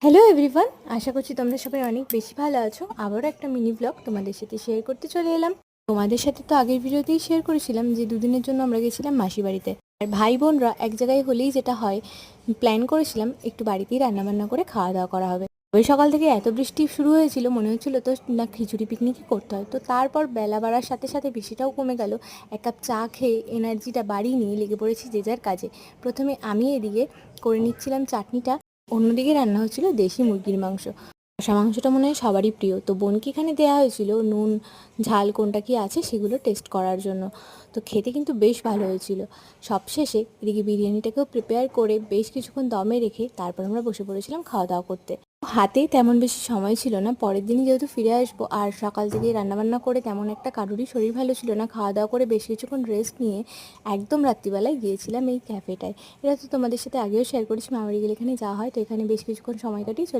Hello everyone, আশা করছি তোমরা সবাই অনেক বেশি ভালো আছো। আবারও একটা মিনি ব্লগ তোমাদের সাথে শেয়ার করতে চলে এলাম। তোমাদের সাথে তো আগের ভিডিওতেই শেয়ার করেছিলাম যে দুদিনের জন্য আমরা গেছিলাম মাসি বাড়িতে। আর ভাই বোনরা এক জায়গায় হলেই যেটা হয়, প্ল্যান করেছিলাম একটু বাড়িতেই রান্নাবান্না করে খাওয়া দাওয়া করা হবে। ওই সকাল থেকে এত বৃষ্টি শুরু হয়েছিল, মনে হচ্ছিল তো না খিচুড়ি পিকনিকই করতে হয়। তো তারপর বেলা বাড়ার সাথে সাথে বৃষ্টিটাও কমে গেল। এক কাপ চা খেয়ে এনার্জিটা বাড়িয়ে নিয়ে লেগে পড়েছি যে যার কাজে। প্রথমে আমি এদিকে করে নিচ্ছিলাম চাটনিটা, অন্যদিকে রান্না হচ্ছিল দেশি মুরগির মাংস। কষা মাংসটা মনে হয় সবারই প্রিয়, তো বোনকে এখানে দেওয়া হয়েছিল নুন ঝাল কোনটা কি আছে সেগুলো টেস্ট করার জন্য। তো খেতে কিন্তু বেশ ভালো হয়েছিল। সবশেষে এদিকে বিরিয়ানিটাকেও প্রিপেয়ার করে বেশ কিছুক্ষণ দমে রেখে তারপর আমরা বসে পড়েছিলাম খাওয়া দাওয়া করতে। হাতে তেমন বেশি সময় ছিল না, পরের দিনই যেহেতু ফিরে আসবো, আর সকাল থেকে রান্নাবান্না করে তেমন একটা কারোরই শরীর ভালো ছিল না। খাওয়া দাওয়া করে বেশ কিছুক্ষণ রেস্ট নিয়ে একদম রাত্রিবেলায় গিয়েছিলাম এই ক্যাফেটায়। এটা তো তোমাদের সাথে আগেও শেয়ার করেছি, মামাবাড়ি গেলে এখানে যাওয়া হয়, তো এখানে বেশ কিছুক্ষণ সময় কাটিয়ে চলে